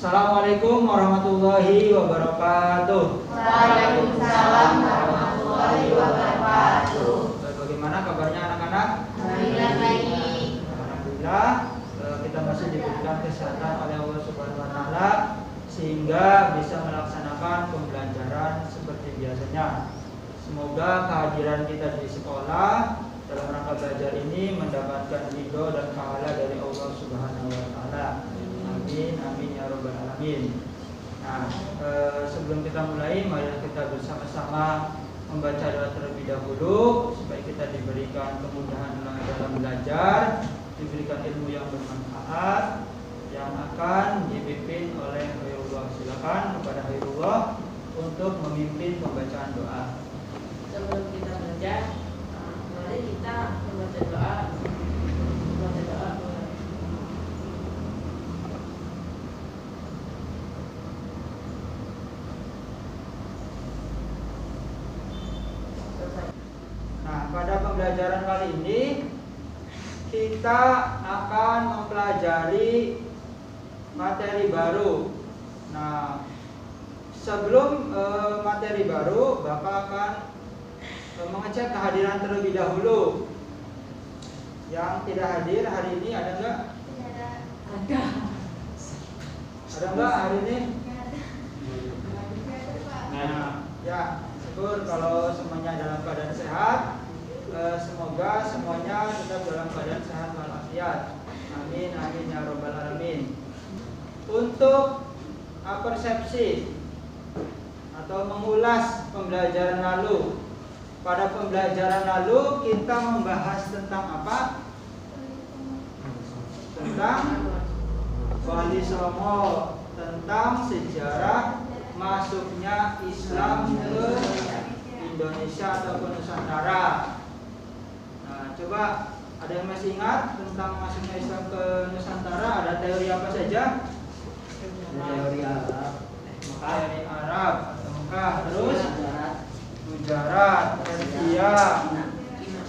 Assalamualaikum warahmatullahi wabarakatuh. Waalaikumsalam warahmatullahi wabarakatuh. Bagaimana kabarnya anak-anak? Baik. Alhamdulillah, kita masih diberikan kesehatan oleh Allah Subhanahu wa taala sehingga bisa melaksanakan pembelajaran seperti biasanya. Semoga kehadiran kita di sekolah dalam rangka belajar ini mendapatkan ridho dan pahala dari Allah Subhanahu wa taala. Amin, amin ya rabbal alamin. Nah, sebelum kita mulai, mari kita bersama-sama membaca doa terlebih dahulu supaya kita diberikan kemudahan dalam belajar, diberikan ilmu yang bermanfaat yang akan dipimpin oleh Khairullah. Silakan kepada Khairullah untuk memimpin pembacaan doa. Sebelum kita belajar, mari kita membaca doa. Nah, pada pembelajaran kali ini kita akan mempelajari materi baru. Nah, sebelum materi baru, Bapak akan mengecek kehadiran terlebih dahulu. Yang tidak hadir hari ini ada enggak? Ada. Ada enggak hari ini? Nah, ya, syukur kalau semuanya dalam keadaan sehat. Semoga semuanya tetap dalam keadaan sehat walafiat. Amin, amin ya rabbal alamin. Untuk persepsi atau mengulas pembelajaran lalu. Pada pembelajaran lalu kita membahas tentang apa? Tentang Wali Songo, tentang sejarah masuknya Islam ke Indonesia ataupun Nusantara. Nah, coba ada yang masih ingat tentang masuknya Islam ke Nusantara? Ada teori apa saja? Teori Arab, Teori Arab atau Mekah, terus Gujarat, Persia,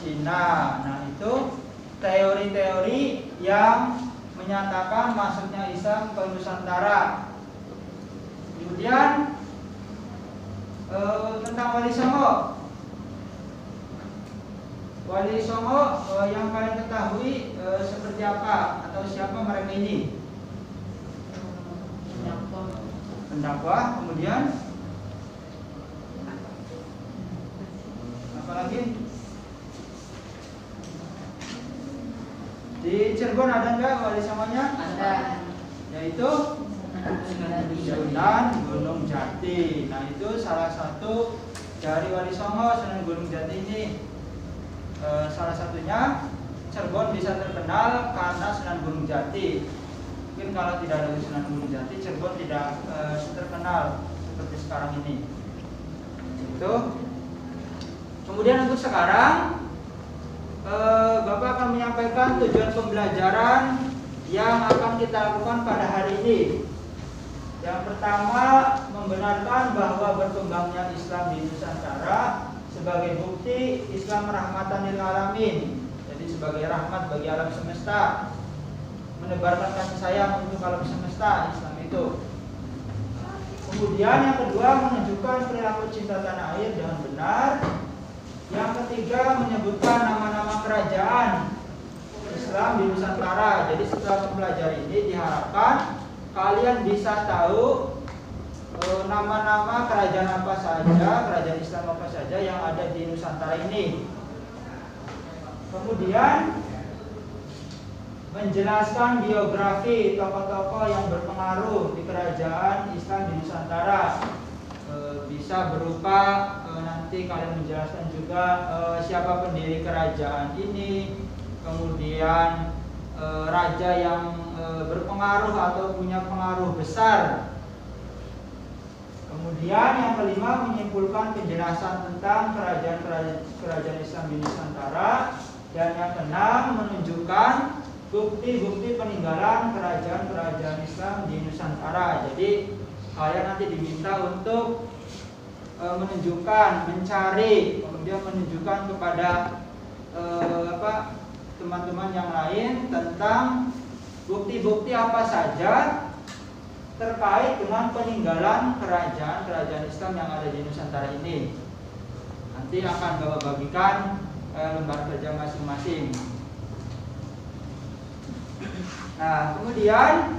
Cina. Nah, itu teori-teori yang menyatakan masuknya Islam ke Nusantara. Kemudian tentang Wali Songo. Wali Songo yang kalian ketahui seperti apa atau siapa mereka ini? Pendakwah. Kemudian apa lagi? Di Cirebon ada enggak Wali Songonya? Ada. Yaitu Sunan Gunung Jati. Nah, itu salah satu dari Wali Songo, Sunan Gunung Jati ini. Salah satunya Cirebon bisa terkenal karena Sunan Gunung Jati. Mungkin kalau tidak ada Sunan Gunung Jati, Cirebon tidak terkenal seperti sekarang ini. Itu. Kemudian untuk sekarang, Bapak akan menyampaikan tujuan pembelajaran yang akan kita lakukan pada hari ini. Yang pertama, membenarkan bahwa berkembangnya Islam di Nusantara sebagai bukti Islam rahmatan lil alamin. Jadi sebagai rahmat bagi alam semesta, menebarkan kasih sayang untuk alam semesta Islam itu. Kemudian yang kedua, menunjukkan perilaku cinta tanah air dengan benar. Yang ketiga, menyebutkan nama-nama kerajaan Islam di Nusantara. Jadi setelah mempelajari ini diharapkan kalian bisa tahu nama-nama kerajaan apa saja, kerajaan Islam apa saja yang ada di Nusantara ini. Kemudian menjelaskan biografi tokoh-tokoh yang berpengaruh di kerajaan Islam di Nusantara. Bisa berupa nanti kalian menjelaskan juga siapa pendiri kerajaan ini, kemudian raja yang berpengaruh atau punya pengaruh besar. Kemudian yang kelima, menyimpulkan penjelasan tentang kerajaan Islam di Nusantara. Dan yang keenam, menunjukkan bukti-bukti peninggalan kerajaan-kerajaan Islam di Nusantara. Jadi kalian nanti diminta untuk menunjukkan, mencari, kemudian menunjukkan kepada teman-teman yang lain tentang bukti-bukti apa saja terkait dengan peninggalan kerajaan Islam yang ada di Nusantara ini. Nanti akan Bapak bagikan lembar kerja masing-masing. Nah, kemudian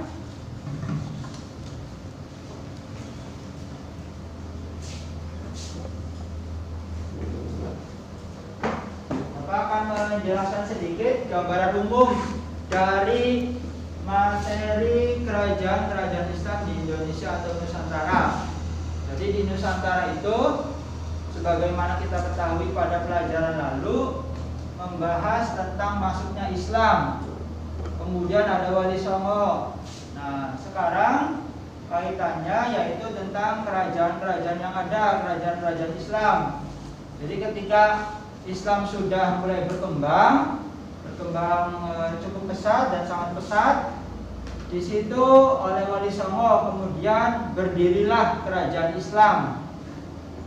Bapak akan menjelaskan sedikit gambaran umum dari materi kerajaan Islam di Indonesia atau Nusantara. Jadi di Nusantara itu, sebagaimana kita ketahui pada pelajaran lalu, membahas tentang masuknya Islam. Kemudian ada Wali Songo. Nah, sekarang kaitannya yaitu tentang kerajaan-kerajaan yang ada, kerajaan-kerajaan Islam. Jadi ketika Islam sudah mulai berkembang cukup pesat dan sangat pesat, di situ oleh Wali Songo kemudian berdirilah kerajaan Islam.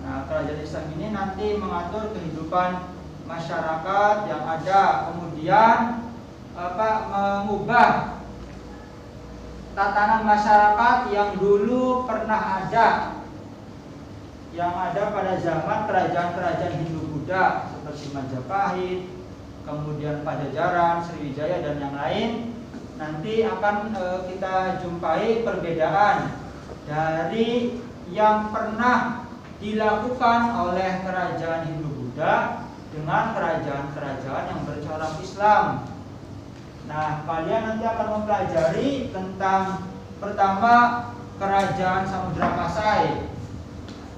Nah, kerajaan Islam ini nanti mengatur kehidupan masyarakat yang ada, kemudian mengubah tatanan masyarakat yang dulu pernah ada, yang ada pada zaman kerajaan-kerajaan Hindu-Buddha seperti Majapahit, kemudian Pajajaran, Sriwijaya dan yang lain. Nanti akan kita jumpai perbedaan dari yang pernah dilakukan oleh kerajaan Hindu-Buddha dengan kerajaan-kerajaan yang bercorak Islam. Nah, kalian nanti akan mempelajari tentang pertama kerajaan Samudra Pasai,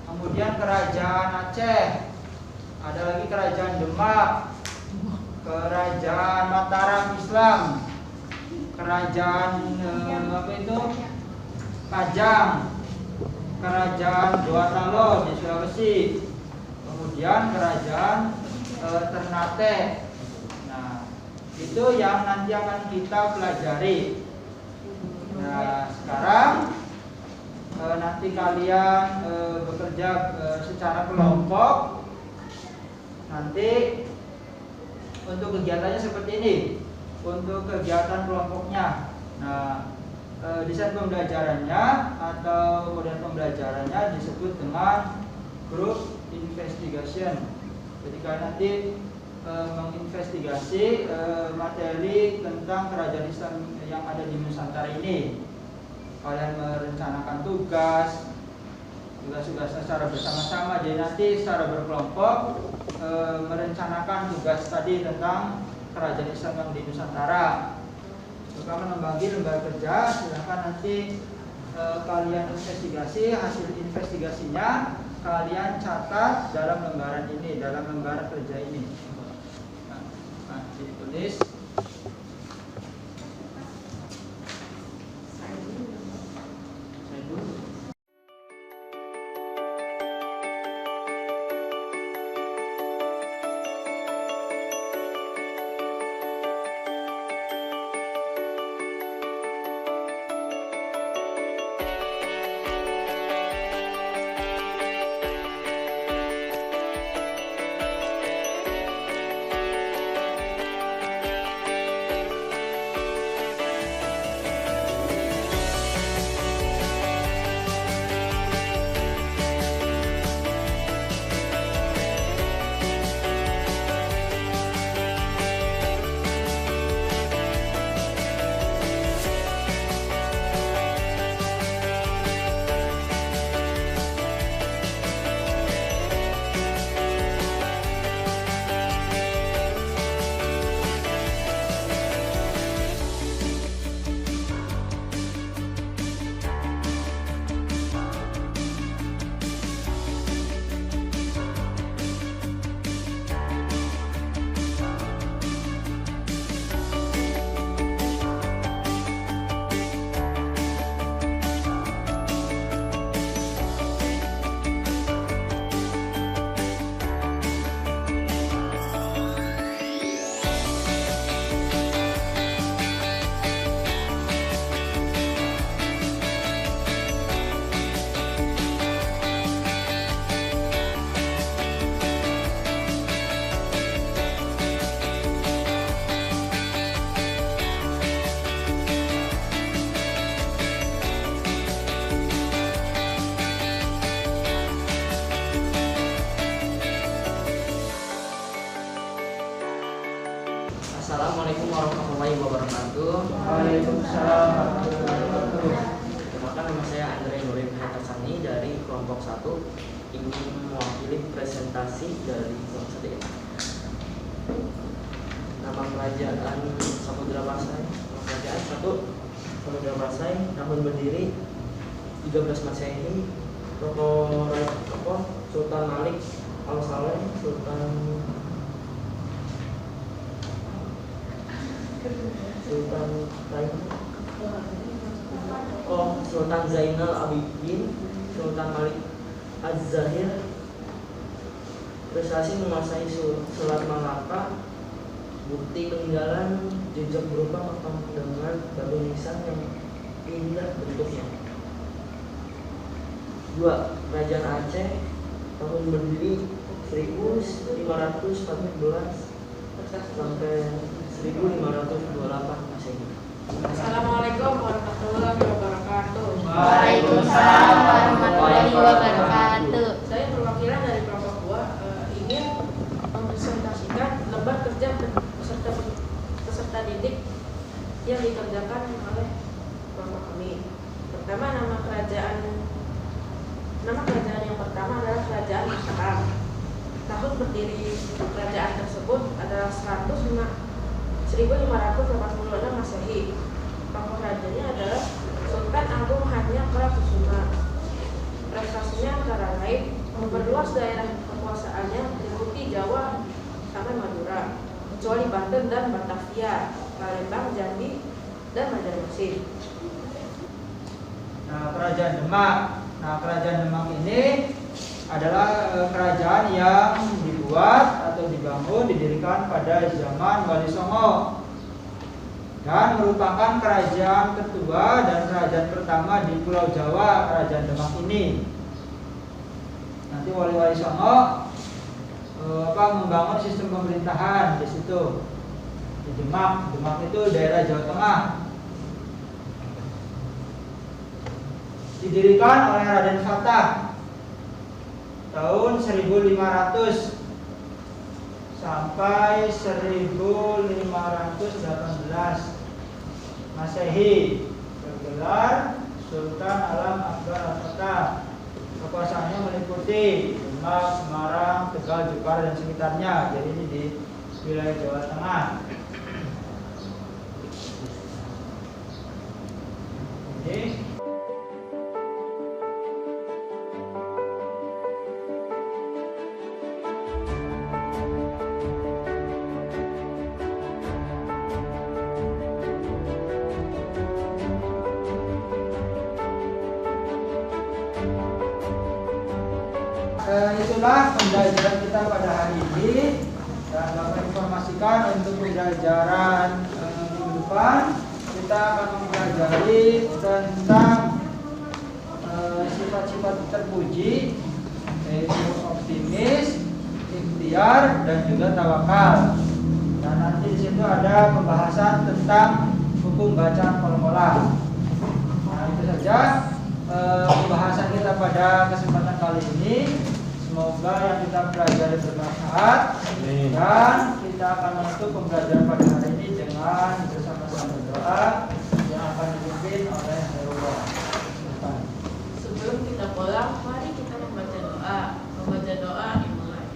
kemudian kerajaan Aceh, ada lagi kerajaan Demak, kerajaan Mataram Islam, kerajaan Pajang, kerajaan Dewatalo di Sulawesi, kemudian kerajaan Ternate. Nah, itu yang nanti akan kita pelajari. Nah, sekarang nanti kalian bekerja secara kelompok. Nanti untuk kegiatannya seperti ini. Untuk kegiatan kelompoknya, nah, desain pembelajarannya atau model pembelajarannya disebut dengan group investigation. Jadi kalian nanti menginvestigasi materi tentang kerajaan Islam yang ada di Nusantara ini. Kalian merencanakan tugas-tugasnya secara bersama-sama. Jadi nanti secara berkelompok merencanakan tugas tadi tentang kerajaan Islam yang di Nusantara. Jika membagi lembar kerja, silakan nanti kalian investigasi, hasil investigasinya kalian catat dalam lembaran ini, dalam lembar kerja ini. Nah, ditulis. Assalamualaikum warahmatullahi wabarakatuh. Waalaikumsalam warahmatullahi wabarakatuh. Perkenalkan, nama saya Andre Nurul Hatasani dari kelompok 1, ingin mewakili presentasi dari kelompok 1 ini. Nama kerajaan Samudra Pasai. Nama kerajaan 1 Samudra Pasai, tahun berdiri 13 Masehi. Tokoh Sultan Malik Al-Saleh, Sultan Zainal Abidin, Sultan Malik Az-Zahir. Prestasi menguasai Selat Malaka. Bukti peninggalan jejak berupa papan dengan batu nisan yang indah bentuknya. 2. Kerajaan Aceh, tahun berdiri 1514 sampai 1528 Masehi. Assalamualaikum warahmatullahi wabarakatuh. Waalaikumsalam warahmatullahi wabarakatuh. Saya perwakilan dari kelompok 2 ingin mempresentasikan lembar kerja peserta didik yang dikerjakan oleh kelompok kami. Pertama, nama kerajaan yang pertama adalah Kerajaan Mataram. Tahun berdiri kerajaan tersebut adalah 1586 Masehi. Tokoh rajanya adalah Sultan Agung Hanyakarakusuma. Prestasinya antara lain memperluas daerah kekuasaannya meliputi Jawa sampai Madura, kecuali Banten dan Batavia, Palembang, Jambi, dan Banjarmasin. Kerajaan Demak. Kerajaan Demak ini adalah kerajaan yang dibuat atau dibangun, didirikan pada zaman Wali Songo dan merupakan kerajaan kedua dan kerajaan pertama di Pulau Jawa, Kerajaan Demak ini. Nanti Wali Songo membangun sistem pemerintahan di situ di Demak. Demak itu daerah Jawa Tengah. Didirikan oleh Raden Fatah tahun 1500 sampai 1518 Masehi, bergelar Sultan Alam Akbar Al-Fatah. Kekuasaannya meliputi Demak, Semarang, Tegal, Jepara dan sekitarnya. Jadi ini di wilayah Jawa Tengah. Ini itulah pembelajaran kita pada hari ini, dan dapat informasikan untuk pembelajaran minggu depan kita akan mempelajari tentang sifat-sifat terpuji, yaitu optimis, ikhtiar, dan juga tawakal. Dan nanti di situ ada pembahasan tentang hukum bacaan qalqalah. Nah, itu saja pembahasan kita pada kesempatan kali ini. Semoga yang kita pelajari bermanfaat, dan kita akan menutup pembelajaran pada hari ini dengan bersama-sama berdoa yang akan dipimpin oleh Herullah. Sebelum kita pulang, mari kita membaca doa. Membaca doa dimulai.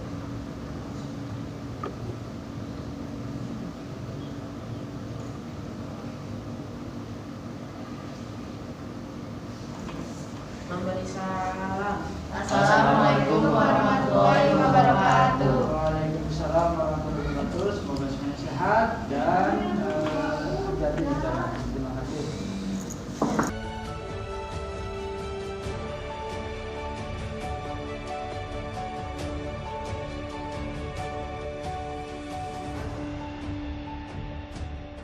Memberi salam. Assalamualaikum warahmatullahi wabarakatuh. Waalaikumsalam warahmatullahi wabarakatuh. Semoga semuanya sehat dan terjadi di jalan.